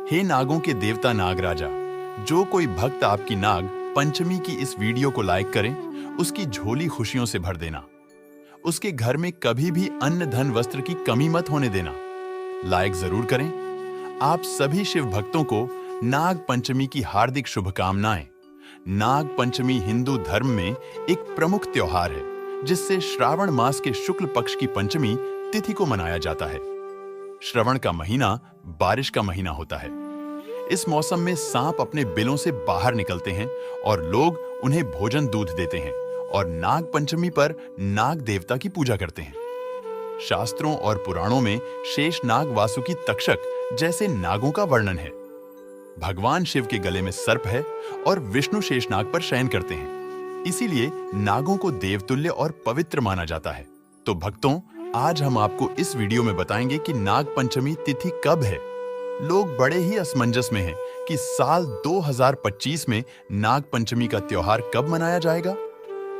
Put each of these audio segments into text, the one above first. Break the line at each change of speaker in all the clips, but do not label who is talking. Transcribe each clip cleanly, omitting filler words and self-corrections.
हे नागों के देवता नागराजा, जो कोई भक्त आपकी नाग पंचमी की इस वीडियो को लाइक करें, उसकी झोली खुशियों से भर देना। उसके घर में कभी भी अन्न धन वस्त्र की कमी मत होने देना। लाइक जरूर करें। आप सभी शिव भक्तों को नाग पंचमी की हार्दिक शुभकामनाएं। नाग पंचमी हिंदू धर्म में एक प्रमुख त्योहार है, जिससे श्रावण मास के शुक्ल पक्ष की पंचमी तिथि को मनाया जाता है। श्रवण का महीना बारिश का महीना होता है। इस मौसम में सांप अपने बिलों से बाहर निकलते हैं और लोग उन्हें भोजन दूध देते हैं और नाग पंचमी पर नाग देवता की पूजा करते हैं। शास्त्रों और पुराणों में शेष नाग वासुकी तक्षक जैसे नागों का वर्णन है। भगवान शिव के गले में सर्प है और विष्णु शेषनाग पर शयन करते हैं। इसीलिए नागों को देवतुल्य और पवित्र माना जाता है। तो भक्तों, आज हम आपको इस वीडियो में बताएंगे कि नाग पंचमी तिथि कब है। लोग बड़े ही असमंजस में हैं कि साल 2025 में नाग पंचमी का त्योहार कब मनाया जाएगा।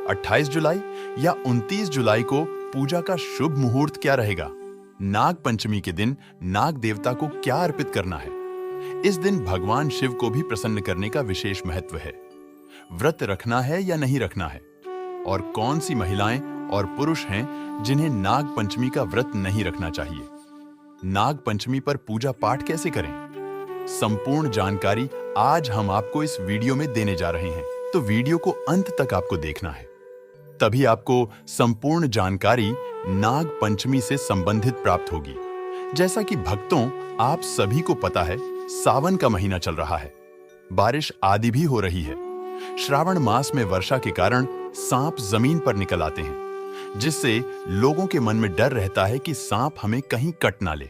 28 जुलाई या 29 जुलाई को पूजा का शुभ मुहूर्त क्या रहेगा। नाग पंचमी के दिन नाग देवता को क्या अर्पित करना है। इस दिन भगवान शिव को भी प्रसन्न करने का विशेष महत्व है। व्रत रखना है या नहीं रखना है, और कौन सी महिलाएं और पुरुष हैं जिन्हें नाग पंचमी का व्रत नहीं रखना चाहिए। नाग पंचमी पर पूजा पाठ कैसे करें, संपूर्ण जानकारी आज हम आपको इस वीडियो में देने जा रहे हैं। तो वीडियो को अंत तक आपको देखना है, तभी आपको संपूर्ण जानकारी नाग पंचमी से संबंधित प्राप्त होगी। जैसा कि भक्तों, आप सभी को पता है, सावन का महीना चल रहा है। बारिश आदि भी हो रही है। श्रावण मास में वर्षा के कारण सांप जमीन पर निकल आते हैं, जिससे लोगों के मन में डर रहता है कि सांप हमें कहीं कट ना ले।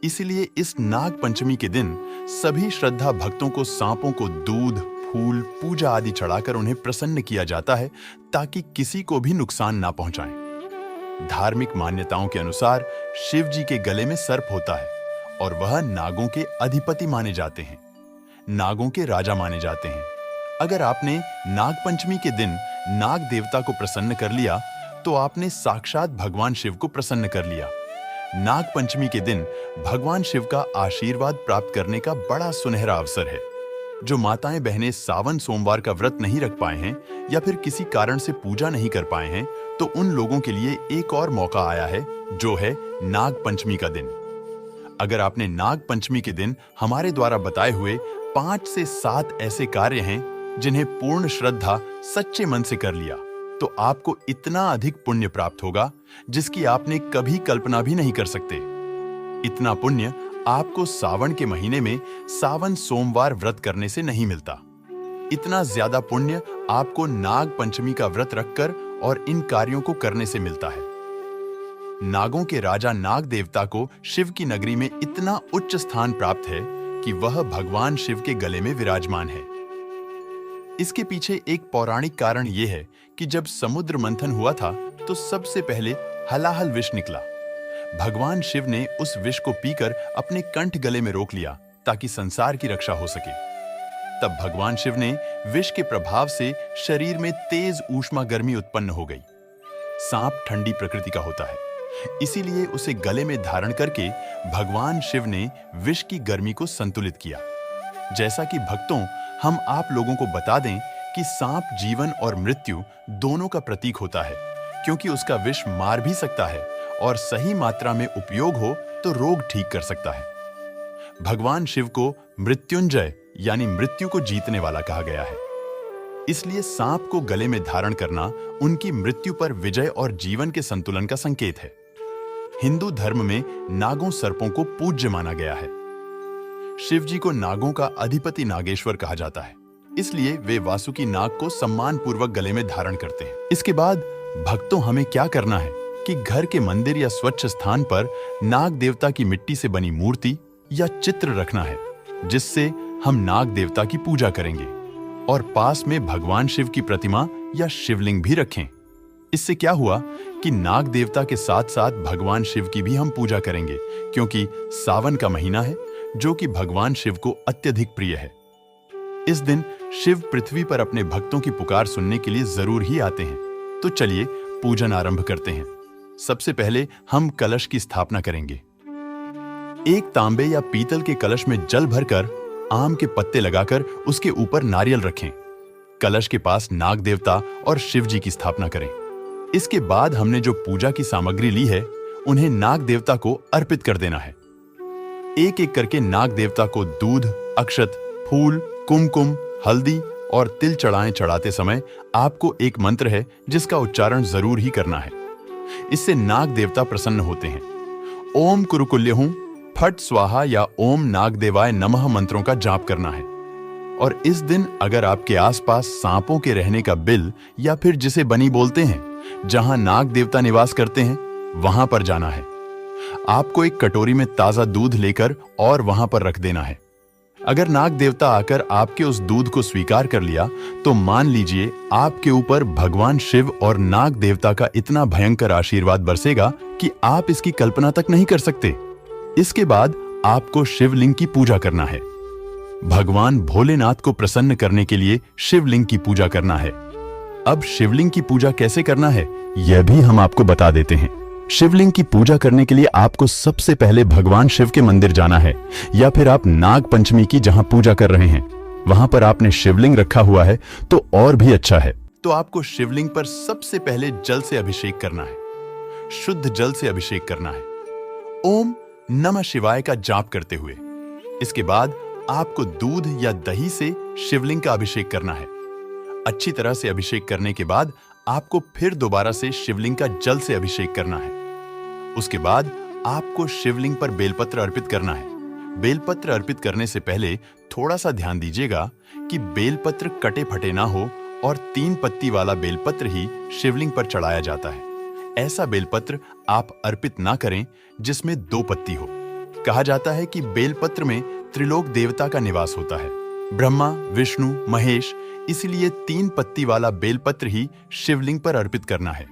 इसलिए इस नाग पंचमी के दिन सभी श्रद्धा भक्तों को सांपों को दूध, फूल, पूजा आदि चढ़ाकर उन्हें प्रसन्न किया जाता है, ताकि किसी को भी नुकसान ना पहुंचाएं। धार्मिक मान्यताओं के अनुसार शिव जी के गले में सर्प होता है और वह नागों के अधिपति माने जाते हैं, नागों के राजा माने जाते हैं। अगर आपने नाग पंचमी के दिन नाग देवता को प्रसन्न कर लिया, तो आपने साक्षात भगवान शिव को प्रसन्न कर लिया। नाग पंचमी के दिन भगवान शिव का आशीर्वाद प्राप्त करने का बड़ा सुनहरा अवसर है। जो माताएं बहनें सावन सोमवार का व्रत नहीं रख पाए हैं या फिर किसी कारण से पूजा नहीं कर पाए हैं, तो उन लोगों के लिए एक और मौका आया है, जो है नाग पंचमी का दिन। अगर आपने नाग पंचमी के दिन हमारे द्वारा बताए हुए 5 से 7 ऐसे कार्य हैं जिन्हें पूर्ण श्रद्धा सच्चे मन से कर लिया, तो आपको इतना अधिक पुण्य प्राप्त होगा जिसकी आपने कभी कल्पना भी नहीं कर सकते। इतना पुण्य आपको सावन के महीने में सावन सोमवार व्रत करने से नहीं मिलता। इतना ज्यादा पुण्य आपको नाग पंचमी का व्रत रखकर और इन कार्यों को करने से मिलता है। नागों के राजा नाग देवता को शिव की नगरी में इतना उच्च स्थान प्राप्त है कि वह भगवान शिव के गले में विराजमान है। इसके पीछे एक पौराणिक कारण यह है कि जब समुद्र मंथन हुआ था, तो सबसे पहले हलाहल विष निकला। भगवान शिव ने उस विष को पीकर अपने कंठ गले में रोक लिया, ताकि संसार की रक्षा हो सके। तब भगवान शिव ने विष के प्रभाव से शरीर में तेज ऊष्मा गर्मी उत्पन्न हो गई। सांप ठंडी प्रकृति का होता है, इसीलिए उसे गले में धारण करके भगवान शिव ने विष की गर्मी को संतुलित किया। जैसा कि भक्तों, हम आप लोगों को बता दें कि सांप जीवन और मृत्यु दोनों का प्रतीक होता है, क्योंकि उसका विष मार भी सकता है और सही मात्रा में उपयोग हो तो रोग ठीक कर सकता है। भगवान शिव को मृत्युंजय यानी मृत्यु को जीतने वाला कहा गया है। इसलिए सांप को गले में धारण करना उनकी मृत्यु पर विजय और जीवन के संतुलन का संकेत है। हिंदू धर्म में नागों सर्पों को पूज्य माना गया है। शिव जी को नागों का अधिपति नागेश्वर कहा जाता है, इसलिए वे वासुकी नाग को सम्मान पूर्वक गले में धारण करते हैं। इसके बाद भक्तों, हमें क्या करना है कि घर के मंदिर या स्वच्छ स्थान पर नाग देवता की मिट्टी से बनी मूर्ति या चित्र रखना है, जिससे हम नाग देवता की पूजा करेंगे, और पास में भगवान शिव की प्रतिमा या शिवलिंग भी रखें। इससे क्या हुआ कि नाग देवता के साथ साथ भगवान शिव की भी हम पूजा करेंगे, क्योंकि सावन का महीना है, जो कि भगवान शिव को अत्यधिक प्रिय है। इस दिन शिव पृथ्वी पर अपने भक्तों की पुकार सुनने के लिए जरूर ही आते हैं। तो चलिए पूजन आरंभ करते हैं। सबसे पहले हम कलश की स्थापना करेंगे। एक तांबे या पीतल के कलश में जल भरकर आम के पत्ते लगाकर उसके ऊपर नारियल रखें। कलश के पास नाग देवता और शिव जी की स्थापना करें। इसके बाद हमने जो पूजा की सामग्री ली है उन्हें नाग देवता को अर्पित कर देना है। एक एक करके नाग देवता को दूध, अक्षत, फूल, कुमकुम, हल्दी और तिल चढ़ाते समय आपको एक मंत्र है जिसका उच्चारण जरूर ही करना है। इससे नाग देवता प्रसन्न होते हैं। ओम कुरुकुल्यहुं फट स्वाहा या ओम नागदेवाय नमः मंत्रों का जाप करना है। और इस दिन अगर आपके आसपास सांपों के रहने का बिल या फिर जिसे बनी बोलते हैं, जहां नाग देवता निवास करते हैं, वहां पर जाना है। आपको एक कटोरी में ताजा दूध लेकर और वहां पर रख देना है। अगर नाग देवता आकर आपके उस दूध को स्वीकार कर लिया तो मान लीजिए आपके ऊपर भगवान शिव और नाग देवता का इतना भयंकर आशीर्वाद बरसेगा कि आप इसकी कल्पना तक नहीं कर सकते। इसके बाद आपको शिवलिंग की पूजा करना है। भगवान भोलेनाथ को प्रसन्न करने के लिए शिवलिंग की पूजा करना है। अब शिवलिंग की पूजा कैसे करना है यह भी हम आपको बता देते हैं। शिवलिंग की पूजा करने के लिए आपको सबसे पहले भगवान शिव के मंदिर जाना है, या फिर आप नाग पंचमी की जहां पूजा कर रहे हैं वहां पर आपने शिवलिंग रखा हुआ है तो और भी अच्छा है। तो आपको शिवलिंग पर सबसे पहले जल से अभिषेक करना है। शुद्ध जल से अभिषेक करना है, ओम नमः शिवाय का जाप करते हुए। इसके बाद आपको दूध या दही से शिवलिंग का अभिषेक करना है। अच्छी तरह से अभिषेक करने के बाद आपको फिर दोबारा से शिवलिंग का जल से अभिषेक करना है। उसके बाद आपको शिवलिंग पर बेलपत्र अर्पित करना है। बेलपत्र अर्पित करने से पहले थोड़ा सा ध्यान दीजिएगा कि बेलपत्र कटे फटे ना हो और 3 पत्ती वाला बेलपत्र ही शिवलिंग पर चढ़ाया जाता है। ऐसा बेलपत्र आप अर्पित ना करें जिसमें 2 पत्ती हो। कहा जाता है कि बेलपत्र में त्रिलोक देवता का निवास होता है, ब्रह्मा, विष्णु, महेश, इसलिए 3 पत्ती वाला बेलपत्र ही शिवलिंग पर अर्पित करना है।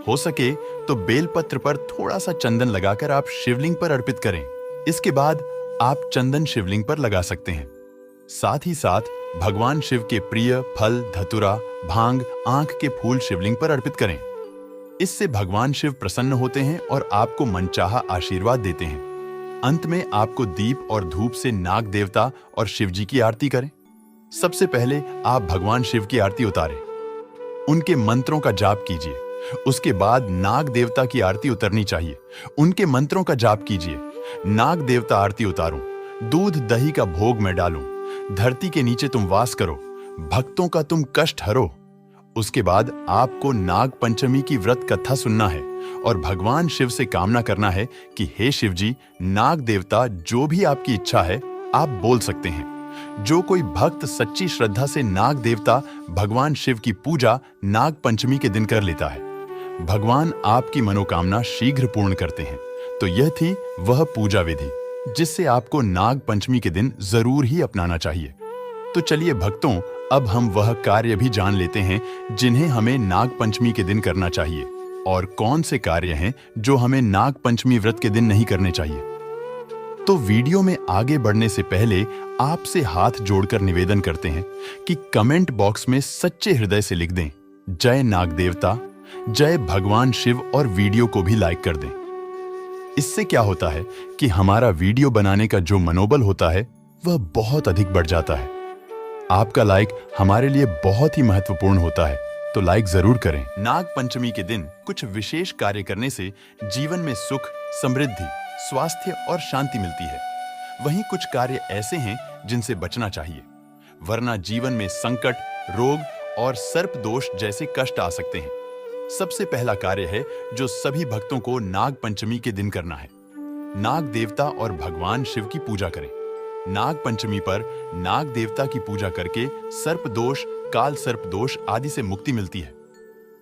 हो सके तो बेलपत्र पर थोड़ा सा चंदन लगाकर आप शिवलिंग पर अर्पित करें। इसके बाद आप चंदन शिवलिंग पर लगा सकते हैं। साथ ही साथ भगवान शिव के प्रिय फल, धतूरा, भांग, आंख के फूल शिवलिंग पर अर्पित करें। इससे भगवान शिव प्रसन्न होते हैं और आपको मनचाहा आशीर्वाद देते हैं। अंत में आपको दीप और धूप से नाग देवता और शिव जी की आरती करें। सबसे पहले आप भगवान शिव की आरती उतारें, उनके मंत्रों का जाप कीजिए। उसके बाद नाग देवता की आरती उतरनी चाहिए, उनके मंत्रों का जाप कीजिए। नाग देवता आरती उतारूं, दूध दही का भोग मैं डालूं, धरती के नीचे तुम वास करो, भक्तों का तुम कष्ट हरो। उसके बाद आपको नाग पंचमी की व्रत कथा सुनना है और भगवान शिव से कामना करना है कि हे शिव जी, नाग देवता जो भी आपकी इच्छा है आप बोल सकते हैं। जो कोई भक्त सच्ची श्रद्धा से नाग देवता भगवान शिव की पूजा नाग पंचमी के दिन कर लेता है, भगवान आपकी मनोकामना शीघ्र पूर्ण करते हैं। तो यह थी वह पूजा विधि जिससे आपको नाग पंचमी के दिन जरूर ही अपनाना चाहिए। तो चलिए भक्तों, अब हम वह कार्य भी जान लेते हैं जिन्हें हमें नाग पंचमी के दिन करना चाहिए और कौन से कार्य हैं जो हमें नाग पंचमी व्रत के दिन नहीं करने चाहिए। तो वीडियो में आगे बढ़ने से पहले आपसे हाथ जोड़कर निवेदन करते हैं कि कमेंट बॉक्स में सच्चे हृदय से लिख दें जय नाग देवता, जय भगवान शिव और वीडियो को भी लाइक कर दें। इससे क्या होता है कि हमारा वीडियो बनाने का जो मनोबल होता है वह बहुत अधिक बढ़ जाता है। आपका लाइक हमारे लिए बहुत ही महत्वपूर्ण होता है, तो लाइक जरूर करें। नाग पंचमी के दिन कुछ विशेष कार्य करने से जीवन में सुख, समृद्धि, स्वास्थ्य और शांति मिलती है। वहीं कुछ कार्य ऐसे हैं जिनसे बचना चाहिए, वरना जीवन में संकट, रोग और सर्प दोष जैसे कष्ट आ सकते हैं। सबसे पहला कार्य है जो सभी भक्तों को नाग पंचमी के दिन करना है। नाग देवता और भगवान शिव की पूजा करें। नाग पंचमी पर नाग देवता की पूजा करके सर्प दोष, काल सर्प दोष आदि से मुक्ति मिलती है।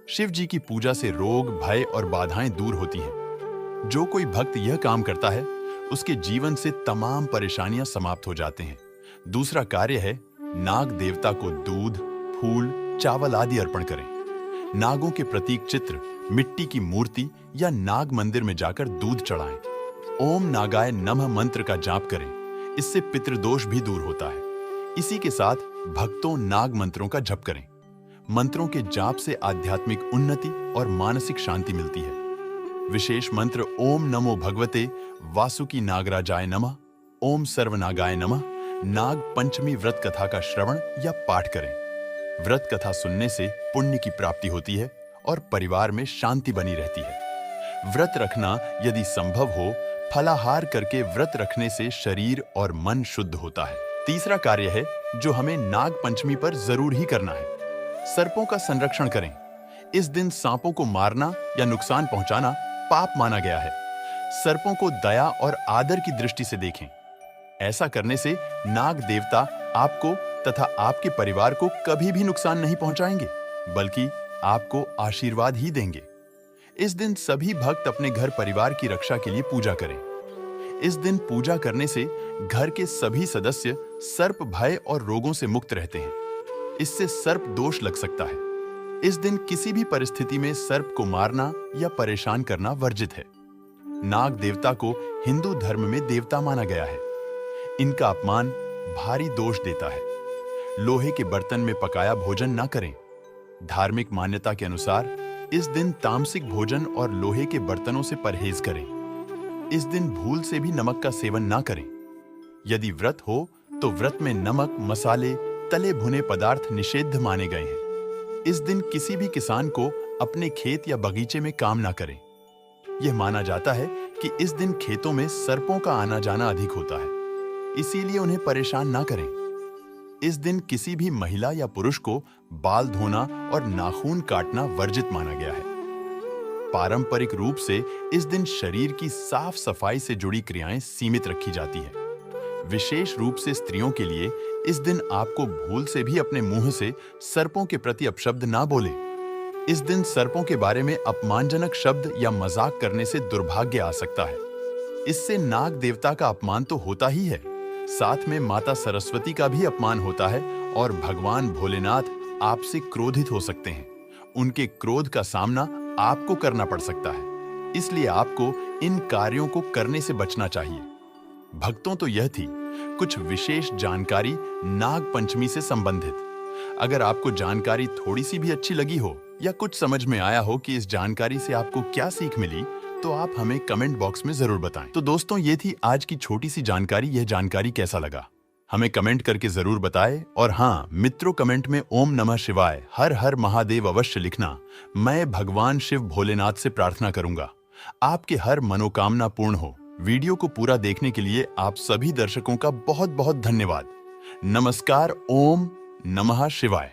शिव जी की पूजा से रोग, भय और बाधाएं दूर होती हैं। जो कोई भक्त यह काम करता है उसके जीवन से तमाम परेशानियां समाप्त हो जाते हैं। दूसरा कार्य है नाग देवता को दूध, फूल, चावल आदि अर्पण करें। नागों के प्रतीक चित्र, मिट्टी की मूर्ति या नाग मंदिर में जाकर दूध चढ़ाएं। ओम नागाय नमः मंत्र का जाप करें, इससे पितृदोष भी दूर होता है। इसी के साथ भक्तों नाग मंत्रों का जप करें। मंत्रों के जाप से आध्यात्मिक उन्नति और मानसिक शांति मिलती है। विशेष मंत्र ओम नमो भगवते वासुकी नागराजाय नमः, ओम सर्वनागाय नमः नाग पंचमी व्रत कथा का श्रवण या पाठ करें। व्रत कथा सुनने से पुण्य की प्राप्ति होती है और परिवार में शांति बनी रहती है। व्रत रखना यदि संभव हो, फलाहार करके व्रत रखने से शरीर और मन शुद्ध होता है। तीसरा कार्य है जो हमें नाग पंचमी पर जरूर ही करना है, सर्पों का संरक्षण करें। इस दिन सांपों को मारना या नुकसान पहुंचाना पाप माना गया है। सर्पों को दया और आदर की दृष्टि से देखें। ऐसा करने से नाग देवता आपको तथा आपके परिवार को कभी भी नुकसान नहीं पहुंचाएंगे, बल्कि आपको आशीर्वाद ही देंगे। इस दिन सभी भक्त अपने घर परिवार की रक्षा के लिए पूजा करें। इस दिन पूजा करने से घर के सभी सदस्य सर्प भय और रोगों से मुक्त रहते हैं। इससे सर्प दोष लग सकता है। इस दिन किसी भी परिस्थिति में सर्प को मारना या परेशान करना वर्जित है। नाग देवता को हिंदू धर्म में देवता माना गया है। इनका अपमान भारी दोष देता है। लोहे के बर्तन में पकाया भोजन ना करें। धार्मिक मान्यता के अनुसार इस दिन तामसिक भोजन और लोहे के बर्तनों से परहेज करें। इस दिन भूल से भी नमक का सेवन ना करें। यदि व्रत हो तो व्रत में नमक, मसाले, तले भुने पदार्थ निषिद्ध माने गए हैं। इस दिन किसी भी किसान को अपने खेत या बगीचे में काम ना करें। यह माना जाता है कि इस दिन खेतों में सर्पों का आना जाना अधिक होता है, इसीलिए उन्हें परेशान ना करें। इस दिन किसी भी महिला या पुरुष को बाल धोना और नाखून काटना वर्जित माना गया है। पारंपरिक रूप से इस दिन शरीर की साफ सफाई से जुड़ी क्रियाएं सीमित रखी जाती है। विशेष रूप से स्त्रियों के लिए इस दिन आपको भूल से भी अपने मुंह से सर्पों के प्रति अपशब्द ना बोले। इस दिन सर्पों के बारे में अपमानजनक शब्द या मजाक करने से दुर्भाग्य आ सकता है। इससे नाग देवता का अपमान तो होता ही है, साथ में माता सरस्वती का भी अपमान होता है और भगवान भोलेनाथ आपसे क्रोधित हो सकते हैं। उनके क्रोध का सामना आपको करना पड़ सकता है, इसलिए आपको इन कार्यों को करने से बचना चाहिए। भक्तों, तो यह थी कुछ विशेष जानकारी नाग पंचमी से संबंधित। अगर आपको जानकारी थोड़ी सी भी अच्छी लगी हो या कुछ समझ में आया हो कि इस जानकारी से आपको क्या सीख मिली, तो आप हमें कमेंट बॉक्स में जरूर बताएं। तो दोस्तों, ये थी आज की छोटी सी जानकारी। यह जानकारी कैसा लगा हमें कमेंट करके जरूर बताएं। और हाँ मित्रों, कमेंट में ओम नमः शिवाय, हर हर महादेव अवश्य लिखना। मैं भगवान शिव भोलेनाथ से प्रार्थना करूंगा आपके हर मनोकामना पूर्ण हो। वीडियो को पूरा देखने के लिए आप सभी दर्शकों का बहुत बहुत धन्यवाद। नमस्कार। ओम नमः शिवाय।